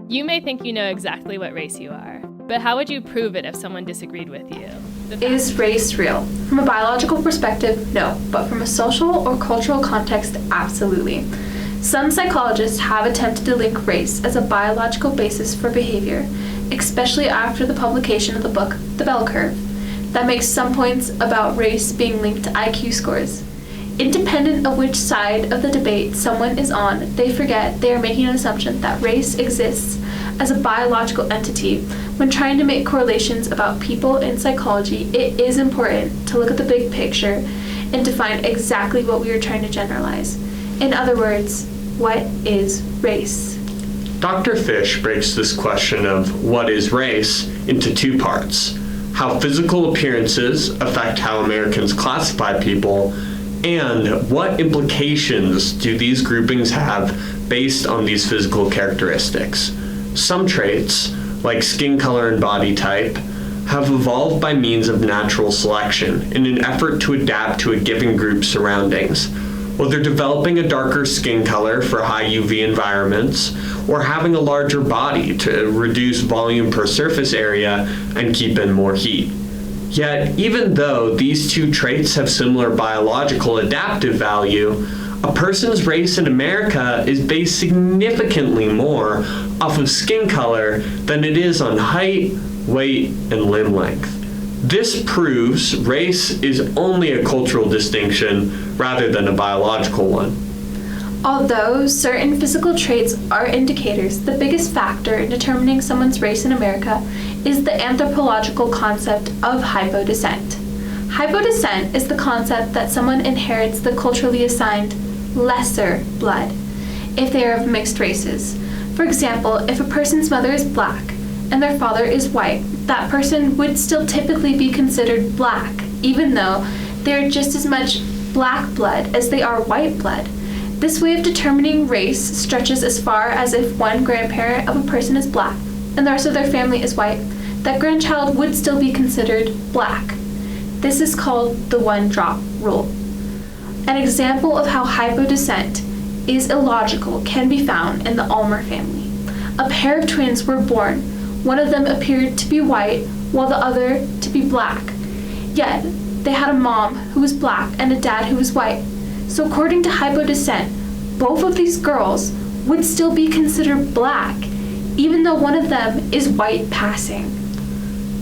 You may think you know exactly what race you are, but how would you prove it if someone disagreed with you? Is race real? From a biological perspective, no, but from a social or cultural context, absolutely. Some psychologists have attempted to link race as a biological basis for behavior, especially after the publication of the book, The Bell Curve, that makes some points about race being linked to IQ scores. Independent of which side of the debate someone is on, they forget they are making an assumption that race exists as a biological entity. When trying to make correlations about people in psychology, it is important to look at the big picture and define exactly what we are trying to generalize. In other words, what is race? Dr. Fish breaks this question of what is race into two parts: how physical appearances affect how Americans classify people, and what implications do these groupings have based on these physical characteristics. Some traits, like skin color and body type, have evolved by means of natural selection in an effort to adapt to a given group's surroundings, whether developing a darker skin color for high UV environments or having a larger body to reduce volume per surface area and keep in more heat. Yet, even though these two traits have similar biological adaptive value, a person's race in America is based significantly more off of skin color than it is on height, weight, and limb length. This proves race is only a cultural distinction rather than a biological one. Although certain physical traits are indicators, the biggest factor in determining someone's race in America is the anthropological concept of hypodescent. Hypodescent is the concept that someone inherits the culturally assigned lesser blood if they are of mixed races. For example, if a person's mother is black and their father is white, that person would still typically be considered black, even though they are just as much black blood as they are white blood. This way of determining race stretches as far as if one grandparent of a person is black and the rest of their family is white, that grandchild would still be considered black. This is called the one-drop rule. An example of how hypodescent is illogical can be found in the Ulmer family. A pair of twins were born. One of them appeared to be white while the other to be black. Yet, they had a mom who was black and a dad who was white. So according to hypodescent, both of these girls would still be considered black, even though one of them is white passing.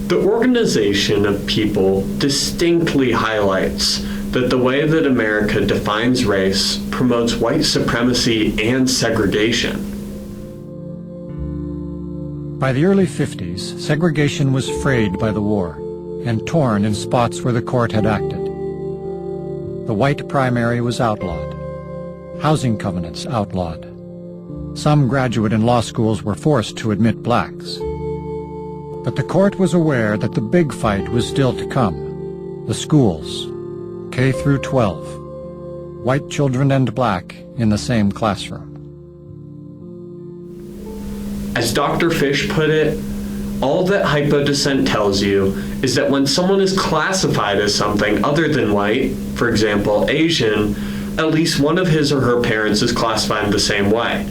The Organization of People distinctly highlights that the way that America defines race promotes white supremacy and segregation. By the early 50s, segregation was frayed by the war and torn in spots where the court had acted. The white primary was outlawed. Housing covenants outlawed. Some graduate and law schools were forced to admit blacks. But the court was aware that the big fight was still to come. The schools, K through 12, white children and black in the same classroom. As Dr. Fish put it, all that hypodescent tells you is that when someone is classified as something other than white, for example, Asian, at least one of his or her parents is classified the same way,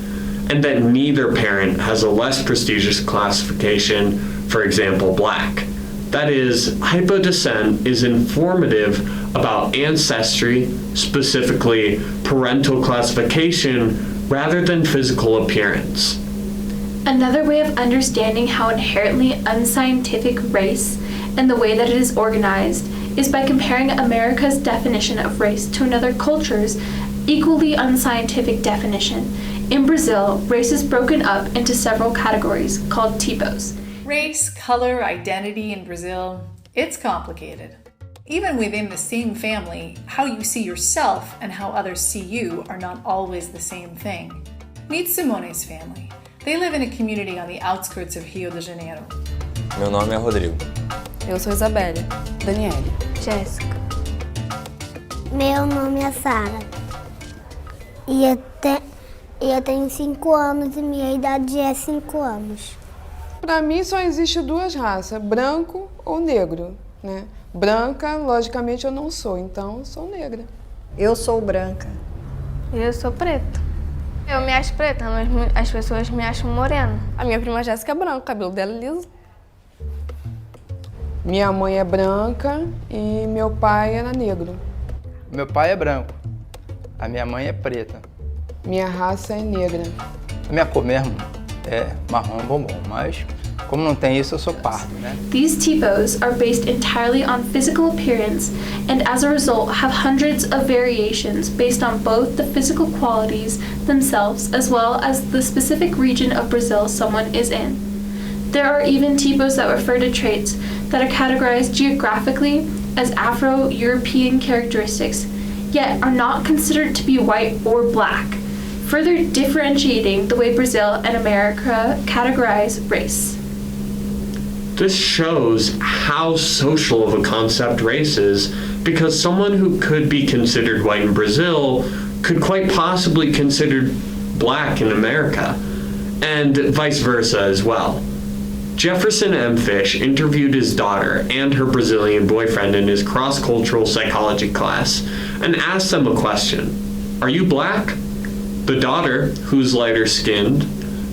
and that neither parent has a less prestigious classification, for example, black. That is, hypodescent is informative about ancestry, specifically parental classification, rather than physical appearance. Another way of understanding how inherently unscientific race and the way that it is organized is by comparing America's definition of race to another culture's equally unscientific definition. In Brazil, race is broken up into several categories called tipos. Race, color, identity in Brazil, it's complicated. Even within the same family, how you see yourself and how others see you are not always the same thing. Meet Simone's family. They live in a community on the outskirts of Rio de Janeiro. Meu nome é Rodrigo. Eu sou Isabelle. Daniele. Jéssica. Meu nome é Sara. E eu tenho 5 anos e minha idade é 5 anos. Para mim só existe duas raças, branco ou negro, né? Branca, logicamente eu não sou, então sou negra. Eu sou branca. Eu sou preta. Eu me acho preta, mas as pessoas me acham morena. A minha prima Jéssica é branca, o cabelo dela é liso. Minha mãe é branca e meu pai era negro. Meu pai é branco, a minha mãe é preta. Minha raça é negra. A minha cor mesmo é marrom bombom, mas como não tem isso, eu sou pardo, né? These typos are based entirely on physical appearance and as a result have hundreds of variations based on both the physical qualities themselves as well as the specific region of Brazil someone is in. There are even typos that refer to traits that are categorized geographically as Afro-European characteristics, yet are not considered to be white or black, further differentiating the way Brazil and America categorize race. This shows how social of a concept race is, because someone who could be considered white in Brazil could quite possibly be considered black in America, and vice versa as well. Jefferson M. Fish interviewed his daughter and her Brazilian boyfriend in his cross-cultural psychology class and asked them a question. Are you black? The daughter, who's lighter skinned,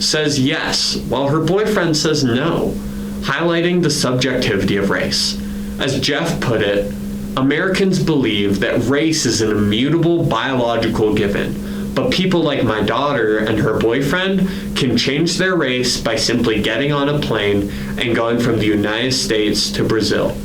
says yes, while her boyfriend says no, highlighting the subjectivity of race. As Jeff put it, Americans believe that race is an immutable biological given, but people like my daughter and her boyfriend can change their race by simply getting on a plane and going from the United States to Brazil.